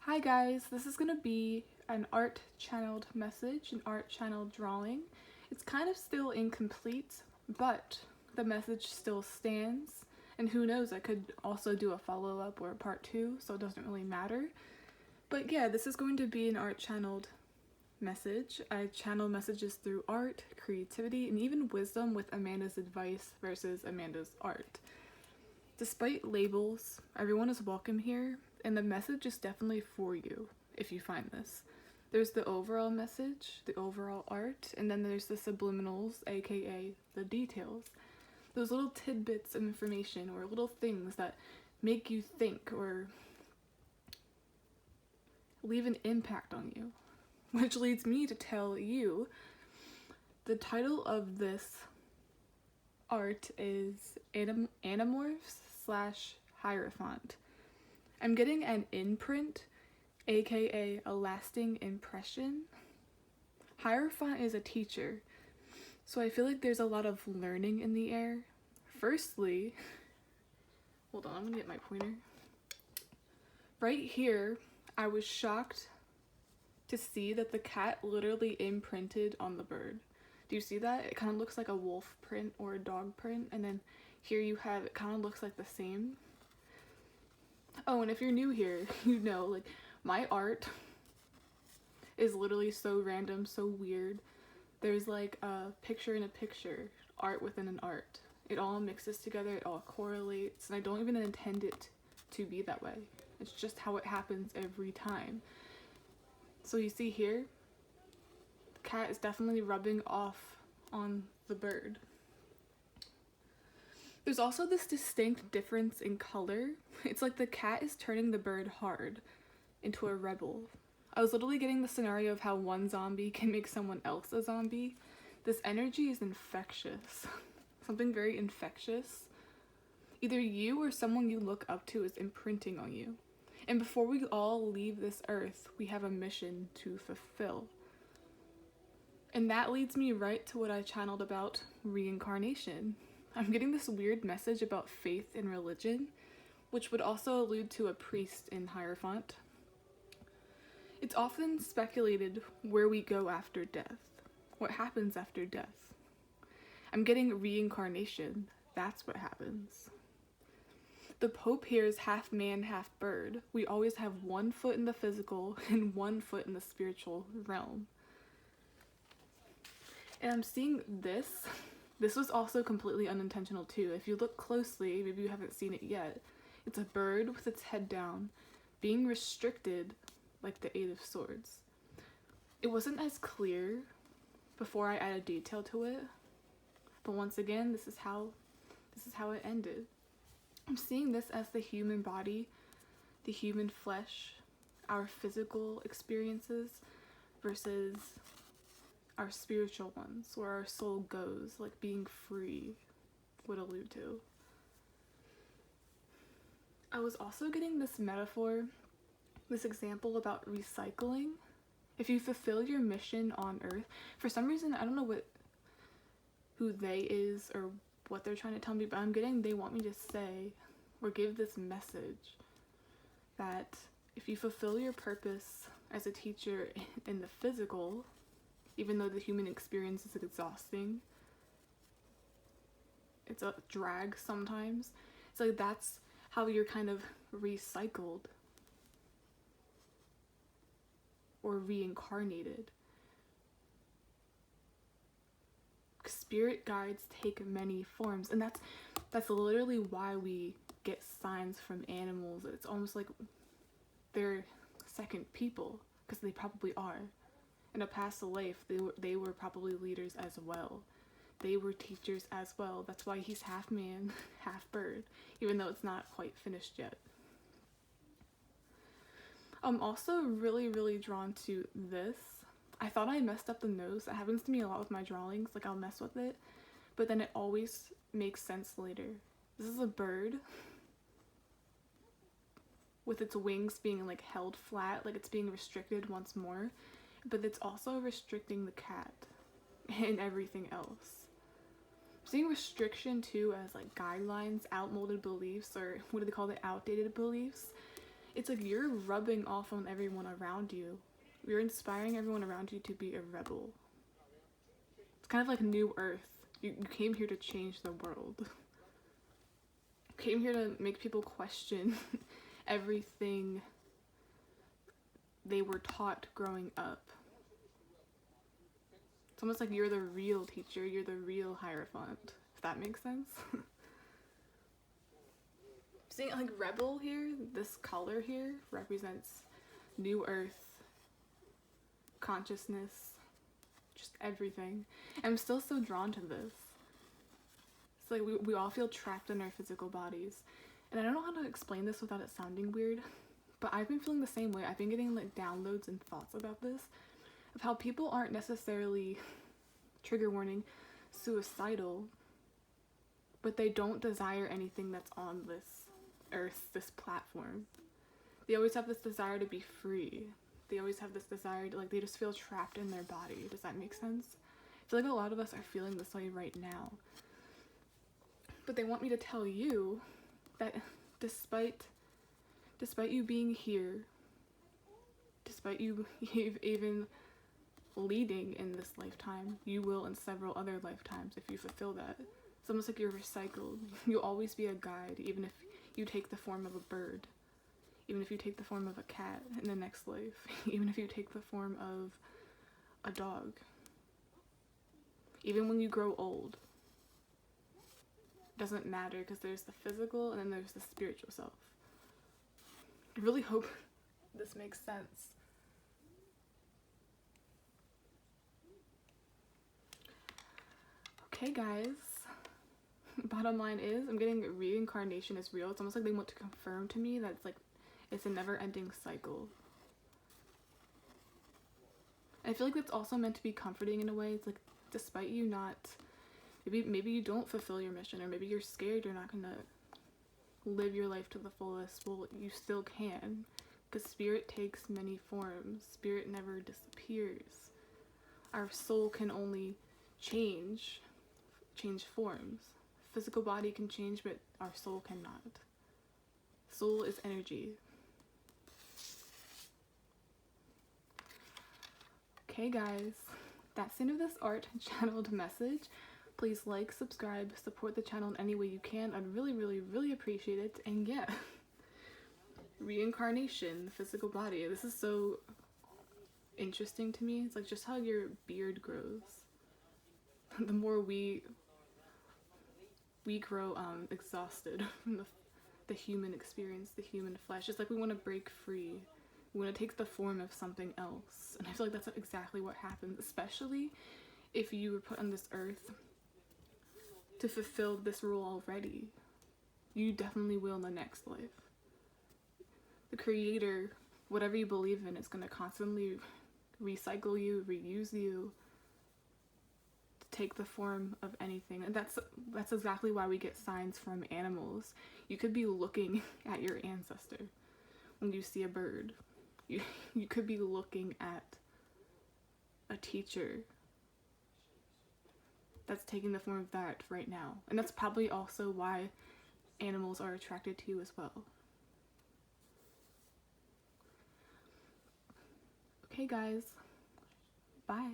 Hi guys, this is gonna be an art channeled message, an art channeled drawing. It's kind of still incomplete, but the message still stands. And who knows, I could also do a follow-up or a part 2, so it doesn't really matter. But yeah, this is going to be an art channeled message. I channel messages through art, creativity, and even wisdom with Amanda's advice versus Amanda's art. Despite labels, everyone is welcome here, and the message is definitely for you if you find this. There's the overall message, the overall art, and then there's the subliminals, aka the details. Those little tidbits of information or little things that make you think or leave an impact on you. Which leads me to tell you the title of this art is Animorphs / Hierophant. I'm getting an imprint, aka a lasting impression. Hierophant is a teacher, so I feel like there's a lot of learning in the air. Firstly, hold on, I'm gonna get my pointer. Right here, I was shocked to see that the cat literally imprinted on the bird. Do you see that? It kind of looks like a wolf print or a dog print, and then here you have, it kind of looks like the same. Oh, and if you're new here, you know, like, my art is literally so random, so weird. There's like a picture in a picture, art within an art. It all mixes together, it all correlates, and I don't even intend it to be that way. It's just how it happens every time. So you see here, the cat is definitely rubbing off on the bird. There's also this distinct difference in color. It's like the cat is turning the bird hard into a rebel. I was literally getting the scenario of how one zombie can make someone else a zombie. This energy is infectious. Something very infectious. Either you or someone you look up to is imprinting on you. And before we all leave this earth, we have a mission to fulfill. And that leads me right to what I channeled about reincarnation. I'm getting this weird message about faith and religion, which would also allude to a priest in Hierophant. It's often speculated where we go after death, what happens after death. I'm getting reincarnation, that's what happens. The Pope here is half man, half bird. We always have one foot in the physical and one foot in the spiritual realm. And I'm seeing this. This was also completely unintentional too. If you look closely, maybe you haven't seen it yet, it's a bird with its head down, being restricted like the Eight of Swords. It wasn't as clear before I added detail to it, but once again, this is how it ended. I'm seeing this as the human body, the human flesh, our physical experiences versus our spiritual ones, where our soul goes, like being free would allude to. I was also getting this metaphor, this example about recycling. If you fulfill your mission on Earth, for some reason, I don't know who they is or what they're trying to tell me, but I'm getting they want me to say or give this message that if you fulfill your purpose as a teacher in the physical, even though the human experience is exhausting, it's a drag sometimes, it's like that's how you're kind of recycled or reincarnated. Spirit guides take many forms, and that's literally why we get signs from animals. It's almost like they're second people, because they probably are. In a past life, they were probably leaders as well. They were teachers as well. That's why he's half man, half bird, even though it's not quite finished yet. I'm also really, really drawn to this. I thought I messed up the nose. That happens to me a lot with my drawings. Like, I'll mess with it, but then it always makes sense later. This is a bird with its wings being like held flat, like it's being restricted once more, but it's also restricting the cat and everything else. I'm seeing restriction too as like guidelines, outmoded beliefs, or what do they call it, outdated beliefs. it's like you're rubbing off on everyone around you. You're inspiring everyone around you to be a rebel. It's kind of like New Earth. You came here to change the world. You came here to make people question everything they were taught growing up. It's almost like you're the real teacher, you're the real Hierophant, if that makes sense. Seeing like rebel here, this color here represents New Earth, consciousness, just everything. And I'm still so drawn to this. It's like we all feel trapped in our physical bodies. And I don't know how to explain this without it sounding weird, but I've been feeling the same way. I've been getting like downloads and thoughts about this, of how people aren't necessarily, trigger warning, suicidal, but they don't desire anything that's on this earth, this platform. They always have this desire to be free. They always have this desire to, like, they just feel trapped in their body. Does that make sense? I feel like a lot of us are feeling this way right now. But they want me to tell you that despite you being here, despite you even leading in this lifetime, you will in several other lifetimes if you fulfill that. It's almost like you're recycled. You'll always be a guide, even if you take the form of a bird, even if you take the form of a cat in the next life, even if you take the form of a dog, even when you grow old. It doesn't matter, because there's the physical and then there's the spiritual self. I really hope this makes sense. Okay, guys. Bottom line is, I'm getting reincarnation is real. It's almost like they want to confirm to me that it's like, it's a never-ending cycle. And I feel like it's also meant to be comforting in a way. It's like, despite you not, maybe you don't fulfill your mission, or maybe you're scared you're not gonna live your life to the fullest. Well, you still can, because spirit takes many forms. Spirit never disappears. Our soul can only change forms. Physical body can change, but our soul cannot. Soul is energy. Okay, guys, that's the end of this art channeled message. Please like, subscribe, support the channel in any way you can. I'd really, really, really appreciate it. And yeah, reincarnation, the physical body. This is so interesting to me. It's like just how your beard grows. The more we grow exhausted from the human experience, the human flesh. It's like we want to break free. We want to take the form of something else. And I feel like that's exactly what happens, especially if you were put on this earth to fulfill this role already. You definitely will in the next life. The creator, whatever you believe in, is going to constantly recycle you, reuse you, take the form of anything. And that's exactly why we get signs from animals. You could be looking at your ancestor when you see a bird. You could be looking at a teacher that's taking the form of that right now. And that's probably also why animals are attracted to you as well. Okay, guys. Bye.